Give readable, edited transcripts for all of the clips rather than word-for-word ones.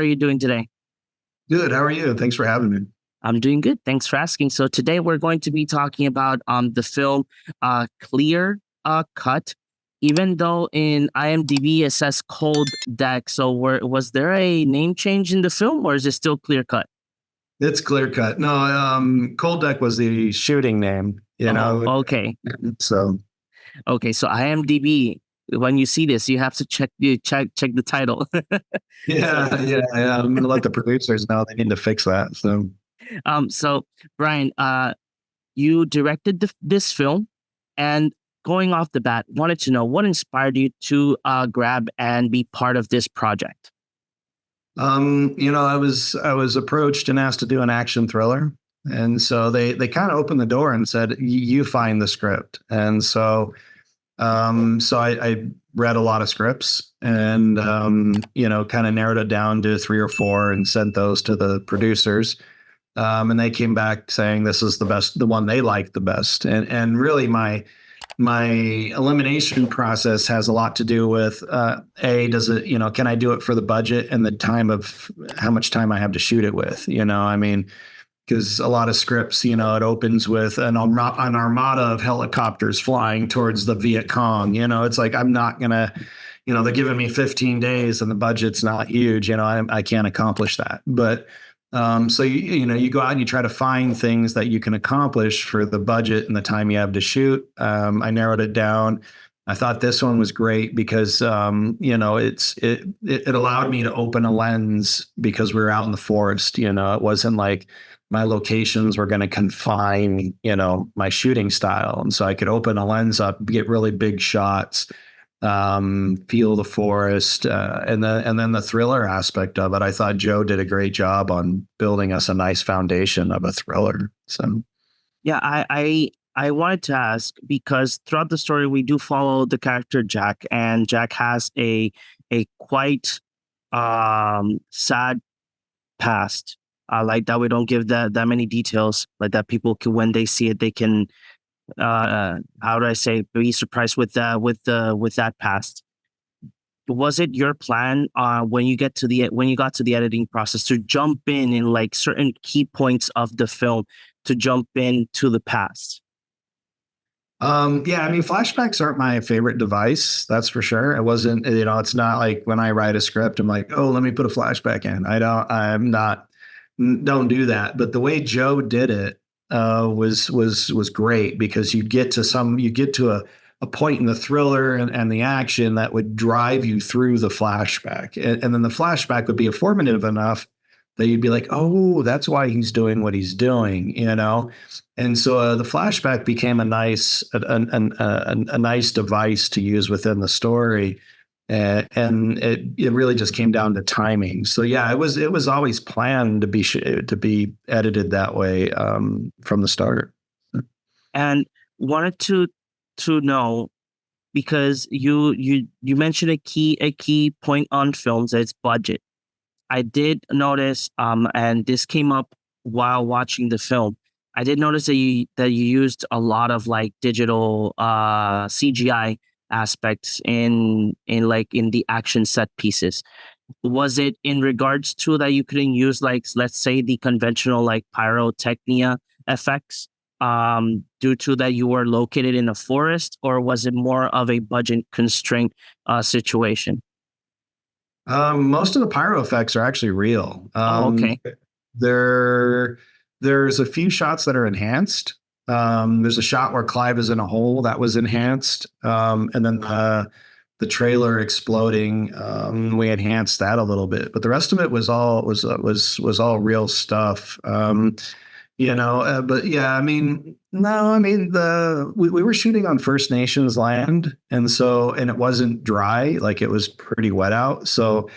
are you doing today? Good. How are you? Thanks for having me. I'm doing good. Thanks for asking. So today we're going to be talking about the film Clear Cut. Even though in IMDb it says Cold Deck, so was there a name change in the film, or is it still Clear Cut? It's clear cut. No, Cold Deck was the shooting name, Oh, okay, So okay. So IMDb, when you see this, you have to check the title. So, yeah. I'm gonna let the producers know they need to fix that. so Brian, you directed this film, and going off the bat, wanted to know what inspired you to grab and be part of this project. I was approached and asked to do an action thriller, and so they kind of opened the door and said, "You find the script." And so I read a lot of scripts and kind of narrowed it down to three or four and sent those to the producers. And they came back saying this is the best, the one they liked the best. And really my elimination process has a lot to do with does it, can I do it for the budget and the time of how much time I have to shoot it with? I mean, because a lot of scripts, it opens with an armada of helicopters flying towards the Viet Cong. It's like, I'm not going to, they're giving me 15 days and the budget's not huge. I can't accomplish that. But so you go out and you try to find things that you can accomplish for the budget and the time you have to shoot. I narrowed it down. I thought this one was great because it allowed me to open a lens because we were out in the forest. It wasn't like my locations were going to confine my shooting style, and so I could open a lens up, get really big shots, feel the forest, and then the thriller aspect of it. I thought Joe did a great job on building us a nice foundation of a thriller. So Yeah, I wanted to ask because throughout the story we do follow the character Jack, and Jack has a quite sad past. Like that we don't give that many details, like that people can, when they see it, they can how do I say, be surprised with that past. Was it your plan when you got to the editing process to jump in like certain key points of the film to jump into the past? yeah, I mean, flashbacks aren't my favorite device. That's for sure. It wasn't, it's not like when I write a script, I'm like, oh, let me put a flashback in. Don't do that. But the way Joe did it was great because you get to a point in the thriller and the action that would drive you through the flashback, and then the flashback would be informative enough that you'd be like, oh, that's why he's doing what he's doing. And so the flashback became a nice device to use within the story. And it really just came down to timing. So yeah, it was always planned to be edited that way from the start. And wanted to know, because you mentioned a key point on films, that it's budget. I did notice, and this came up while watching the film. I did notice that you used a lot of like digital CGI aspects in the action set pieces. Was it in regards to that you couldn't use, like, let's say, the conventional like pyrotechnia effects due to that you were located in a forest, or was it more of a budget constraint situation? Most of the pyro effects are actually real. Oh, okay. There, there's a few shots that are enhanced. There's a shot where Clive is in a hole that was enhanced, and then the trailer exploding. We enhanced that a little bit, but the rest of it was all real stuff. But yeah, I mean, no, I mean we were shooting on First Nations land, and it wasn't dry, like it was pretty wet out. So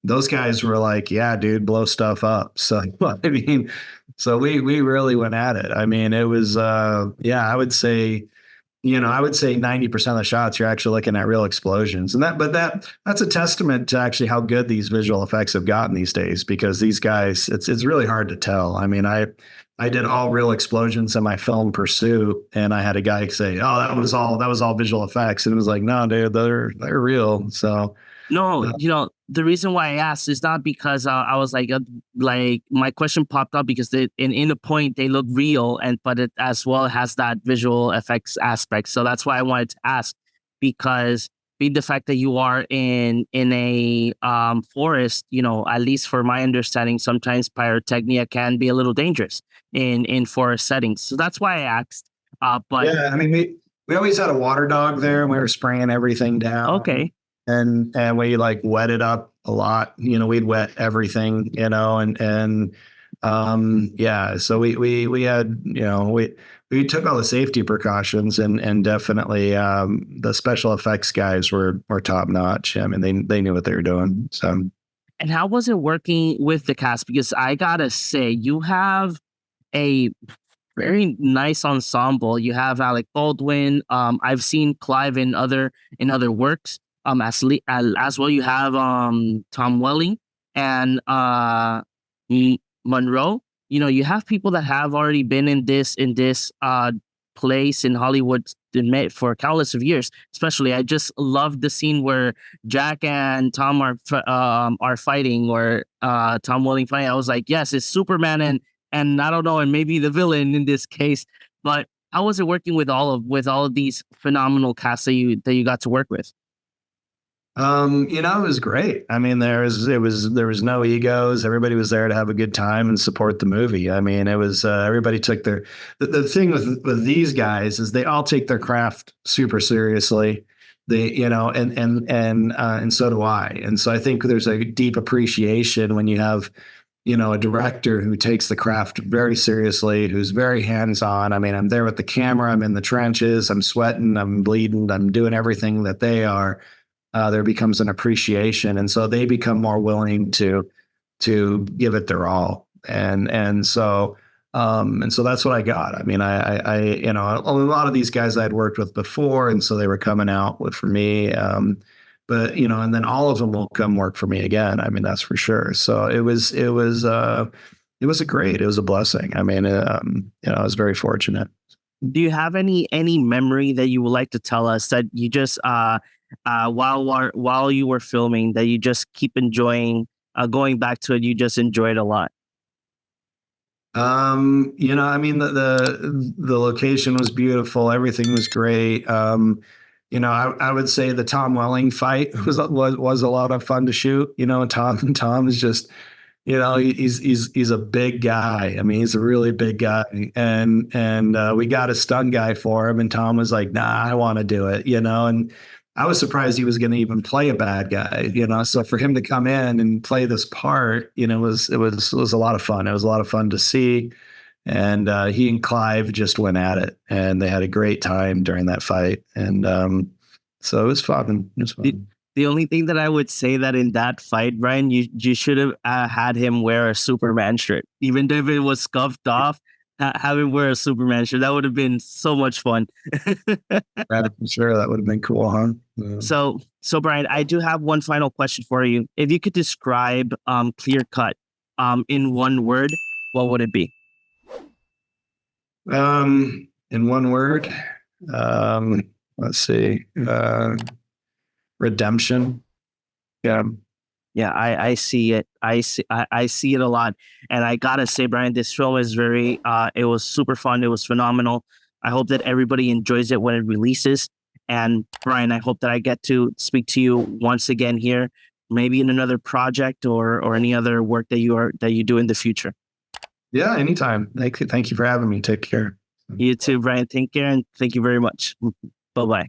those guys were like, "Yeah, dude, blow stuff up." So I mean, so we really went at it. I mean, it was yeah, I would say 90% of the shots you're actually looking at real explosions. That's a testament to actually how good these visual effects have gotten these days, because these guys, it's really hard to tell. I mean, I did all real explosions in my film Pursuit, and I had a guy say, "Oh, that was all visual effects," and it was like, "No, dude, they're real." So No, Uh, the reason why I asked is not because I was like my question popped up because in the point they look real, and but it as well has that visual effects aspect. So that's why I wanted to ask, because being the fact that you are in a forest, at least for my understanding, sometimes pyrotechnia can be a little dangerous in forest settings. So that's why I asked. But yeah, I mean, we always had a water dog there, and we were spraying everything down, okay. and we like wet it up a lot. We'd wet everything, and yeah, so we had, we took all the safety precautions, and definitely the special effects guys were top notch. I mean, they knew what they were doing. So And how was it working with the cast? Because I gotta say, you have a very nice ensemble. You have Alec Baldwin. I've seen Clive in other works. As well, you have Tom Welling and Monroe. You have people that have already been in this place in Hollywood for countless of years. Especially, I just love the scene where Jack and Tom are fighting, or Tom Welling fighting. I was like, yes, it's Superman and I don't know, and maybe the villain in this case. But how was it working with all of these phenomenal casts that you got to work with? it was great. I mean, there was no egos. Everybody was there to have a good time and support the movie. I mean, it was everybody took the thing with these guys is they all take their craft super seriously. And so do I. And so I think there's a deep appreciation when you have a director who takes the craft very seriously, who's very hands-on. I mean, I'm there with the camera, I'm in the trenches, I'm sweating, I'm bleeding, I'm doing everything that they are. There becomes an appreciation, and so they become more willing to give it their all. And so that's what I got. I mean, I a lot of these guys I'd worked with before, and so they were coming out for me. But and then all of them will come work for me again. I mean, that's for sure. So it was a blessing. I mean, I was very fortunate. Do you have any memory that you would like to tell us that you just while you were filming, that you just keep enjoying, going back to it, you just enjoyed a lot? I mean, the location was beautiful. Everything was great. I would say the Tom Welling fight was a lot of fun to shoot. Tom is just, he's a big guy. I mean, he's a really big guy, and we got a stunt guy for him, and Tom was like, "Nah, I want to do it," and I was surprised he was going to even play a bad guy, So for him to come in and play this part, was a lot of fun. It was a lot of fun to see, and he and Clive just went at it, and they had a great time during that fight, and so it was fun. It was The, fun. the only thing that I would say that in that fight, Brian, you should have had him wear a Superman shirt, even if it was scuffed off. Have him wear a Superman shirt. That would have been so much fun. Yeah, for sure, that would have been cool, huh? Yeah. So Brian, I do have one final question for you. If you could describe Clear Cut in one word, what would it be? In one word, um, let's see, redemption. Yeah. Yeah, I see it. I see it a lot. And I gotta say, Brian, this film is it was super fun. It was phenomenal. I hope that everybody enjoys it when it releases. And Brian, I hope that I get to speak to you once again here, maybe in another project or any other work that you do in the future. Yeah, anytime. Thank you for having me. Take care. You too, Brian. Take care and thank you very much. Bye bye.